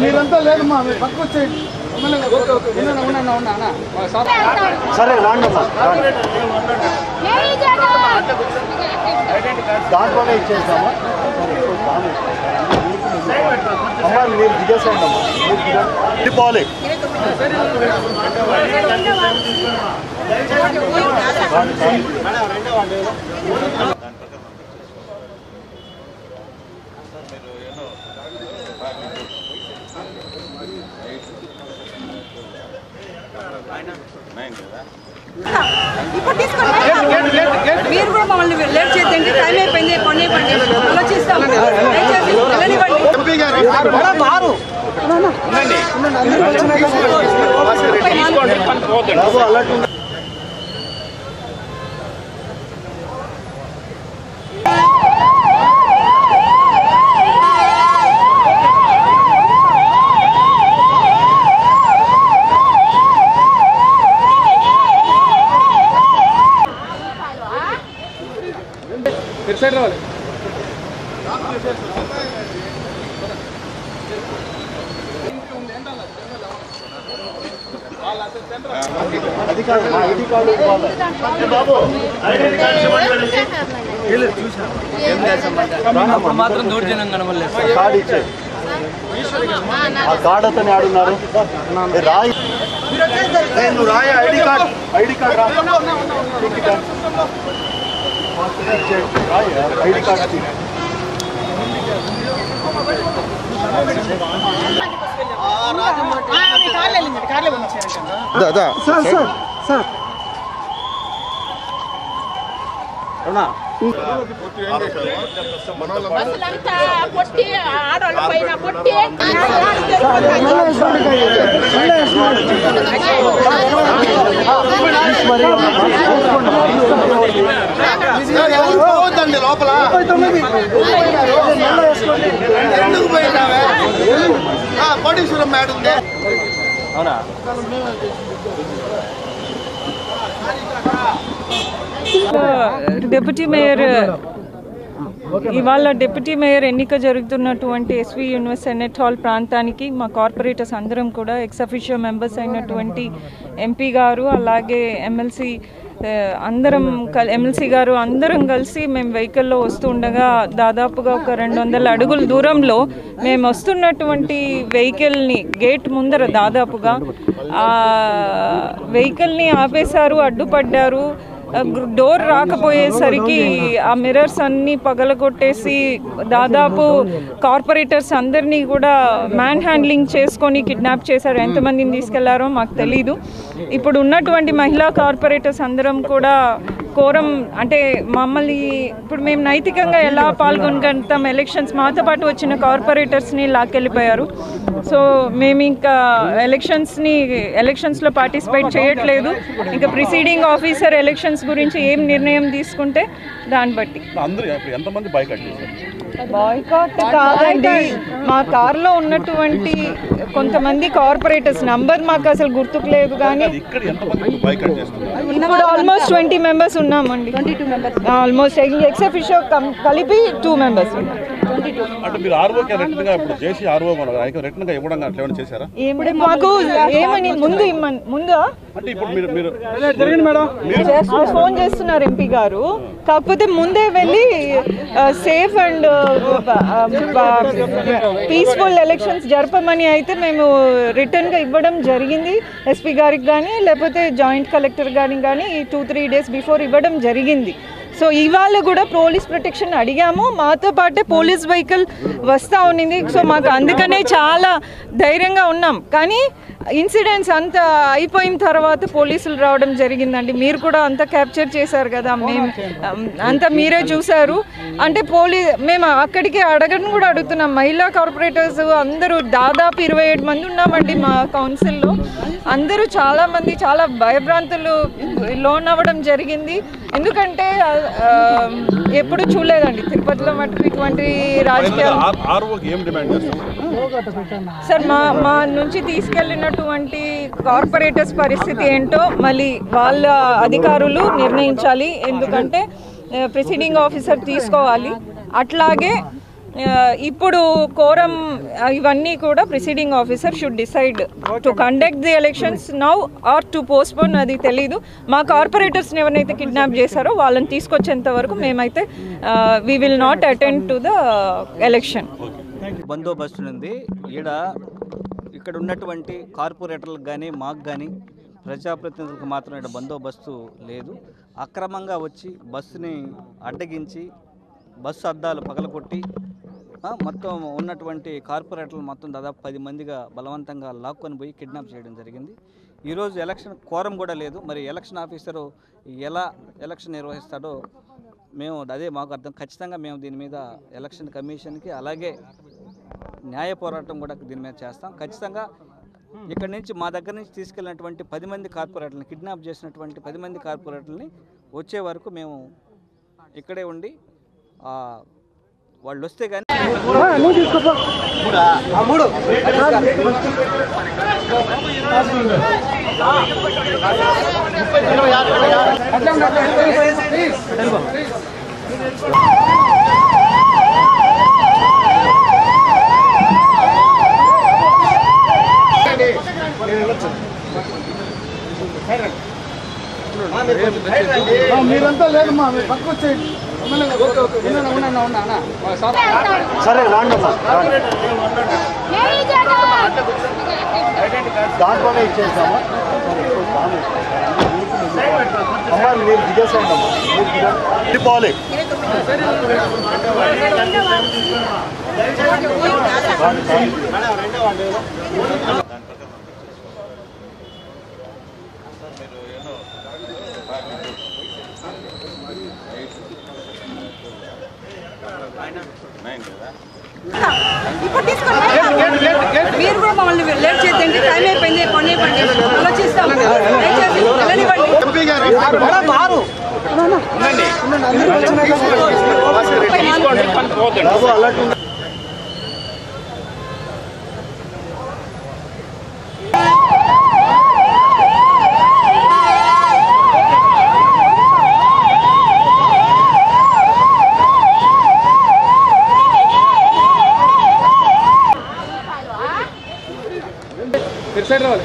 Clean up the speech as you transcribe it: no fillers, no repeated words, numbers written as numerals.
మీరంతా లేదమ్మా, మీరు పక్కకు వచ్చేయండి. సరే రాండమ్మా, దాంట్లోనే ఇచ్చేస్తామా. అమ్మా మీరు దిగేసేయండి అమ్మా, మీరు పోవాలి. మీరు కూడా మమ్మల్ని లేట్ చేద్దండి, టైం అయిపోయింది, కొనేపండి, ఆలోచిస్తాం. సైడ్ రావాలి. మాత్రం దౌర్జన్యం కనబడలేదు. కార్డు ఇచ్చే ఆ కార్డు అతను ఆడున్నారు. రాయి నువ్వు రాయ, ఐడి కార్డ్ రా, ఐడి కార్డ్ లోపల ఎందుకు పోయినావే? కోటేశ్వరం మేడ ఉంది. అవునా? డిప్యూటీ మేయర్ ఇవాళ డిప్యూటీ మేయర్ ఎన్నిక జరుగుతున్నటువంటి ఎస్వి యూనివర్సిటీ సెనెట్ హాల్ ప్రాంతానికి మా కార్పొరేటర్స్ అందరం కూడా ఎక్స్ అఫిషియో మెంబర్స్ అయినటువంటి ఎంపీ గారు అలాగే ఎమ్మెల్సీ అందరం ఎమ్మెల్సీ గారు అందరం కలిసి మేము వెహికల్లో వస్తుండగా దాదాపుగా ఒక 200 అడుగుల దూరంలో మేము వస్తున్నటువంటి వెహికల్ని గేట్ ముందర దాదాపుగా వెహికల్ని ఆపేశారు, అడ్డుపడ్డారు. డోర్ రాకపోయేసరికి ఆ మిర్రర్స్ అన్నీ పగలగొట్టేసి దాదాపు కార్పొరేటర్స్ అందరినీ కూడా మ్యాన్ హ్యాండ్లింగ్ చేసుకొని కిడ్నాప్ చేశారు. ఎంతమందిని తీసుకెళ్లారో మాకు తెలీదు. ఇప్పుడు ఉన్నటువంటి మహిళా కార్పొరేటర్స్ అందరం కూడా కోరం అంటే మమ్మల్ని ఇప్పుడు మేము నైతికంగా ఎలా పాల్గొనగలుగుతాం, ఎలక్షన్స్ మాతో పాటు వచ్చిన కార్పొరేటర్స్ని లాక్కెళ్ళిపోయారు. సో మేము ఇంకా ఎలక్షన్స్లో పార్టిసిపేట్ చేయట్లేదు. ఇంకా ప్రిసీడింగ్ ఆఫీసర్ ఎలక్షన్స్ గురించి ఏం నిర్ణయం తీసుకుంటే దాన్ని బట్టి. బాయ్కాట్ కాదండి, మా కార్లో ఉన్నటువంటి కొంతమంది కార్పొరేటర్స్ నంబర్ మాకు అసలు గుర్తుకు లేదు, కానీ ఇప్పుడు ఆల్మోస్ట్ 20 మెంబర్స్ ఉన్నామండి. 22 మెంబర్స్ ఆల్మోస్ట్ ఎక్స్ అఫిషియో కలిపి 2 మెంబర్స్ ఉన్నాం. మాకు ఏమని ముందు ఫోన్ చేస్తున్నారు ఎంపీ గారు, కాకపోతే ముందే వెళ్ళి సేఫ్ అండ్ పీస్ఫుల్ ఎలక్షన్స్ జరపమని అయితే మేము రిటర్న్గా ఇవ్వడం జరిగింది ఎస్పీ గారికి కానీ లేకపోతే జాయింట్ కలెక్టర్ గారికి కానీ 2-3 డేస్ బిఫోర్ ఇవ్వడం జరిగింది. సో ఇవాళ కూడా పోలీస్ ప్రొటెక్షన్ అడిగాము, మాతో పాటే పోలీస్ వెహికల్ వస్తూ ఉన్నింది. సో మాకు అందుకనే చాలా ధైర్యంగా ఉన్నాం. కానీ ఇన్సిడెంట్స్ అంతా అయిపోయిన తర్వాత పోలీసులు రావడం జరిగిందండి. మీరు కూడా అంతా క్యాప్చర్ చేశారు కదా, మేము అంతా మీరే చూశారు. అంటే మేము అక్కడికి అడగడం కూడా అడుగుతున్నాం. మహిళా కార్పొరేటర్స్ అందరూ దాదాపు 27 మంది ఉన్నామండి మా కౌన్సిల్లో. అందరూ చాలామంది చాలా భయభ్రాంతులు లోన్ అవ్వడం జరిగింది. ఎందుకంటే ఎప్పుడు చూడలేదండి తిరుపతిలో మటుకు ఇటువంటి రాజకీయాలు. సార్ మా నుంచి తీసుకెళ్ళినటువంటి కార్పొరేటర్స్ పరిస్థితి ఏంటో మళ్ళీ వాళ్ళ అధికారులు నిర్ణయించాలి. ఎందుకంటే ప్రిసైడింగ్ ఆఫీసర్ తీసుకోవాలి. అట్లాగే ఇప్పుడు కోరం ఇవన్నీ కూడా presiding officer should decide to conduct the elections now or to postpone, అది తెలీదు. మా కార్పొరేటర్స్ని ఎవరైతే కిడ్నాప్ చేశారో వాళ్ళని తీసుకొచ్చేంత వరకు మేమైతే we will not attend to the election. బందోబస్తు ఉంది. ఇక్కడ ఉన్నటువంటి కార్పొరేటర్లకు కానీ మాకు కానీ ప్రజాప్రతినిధులకు మాత్రం ఇక్కడ బందోబస్తు లేదు. అక్రమంగా వచ్చి బస్సుని అడ్డగించి బస్సు అద్దాలు పగలగొట్టి మొత్తం ఉన్నటువంటి కార్పొరేటర్లు మొత్తం దాదాపు 10 మందిగా బలవంతంగా లాక్కొని పోయి కిడ్నాప్ చేయడం జరిగింది. ఈరోజు ఎలక్షన్ కోరం కూడా లేదు. మరి ఎలక్షన్ ఆఫీసరు ఎలా ఎలక్షన్ నిర్వహిస్తాడో అదే మాకు అర్థం. ఖచ్చితంగా మేము దీని మీద ఎలక్షన్ కమిషన్కి అలాగే న్యాయ పోరాటం కూడా దీని మీద చేస్తాం. ఖచ్చితంగా ఇక్కడ నుంచి మా దగ్గర నుంచి తీసుకెళ్ళినటువంటి 10 మంది కార్పొరేటర్ని కిడ్నాప్ చేసినటువంటి 10 మంది కార్పొరేటర్ని వచ్చే వరకు మేము ఇక్కడే ఉండి వాళ్ళు వస్తే కానీ మీరంతా లేదమ్మా, మీరు పక్కకు వచ్చేయండి. సరే రాండమ్మా, దాంట్లోనే ఇచ్చేసామా. అమ్మా మీరు దిగేసేయండి అమ్మా, మీరు పోవాలి. మీరు కూడా మమ్మల్ని లేట్ చేద్దండి, టైం అయిపోయింది, పని అయిపోయింది, ఆలోచిస్తాం. సైడ్ రావాలి.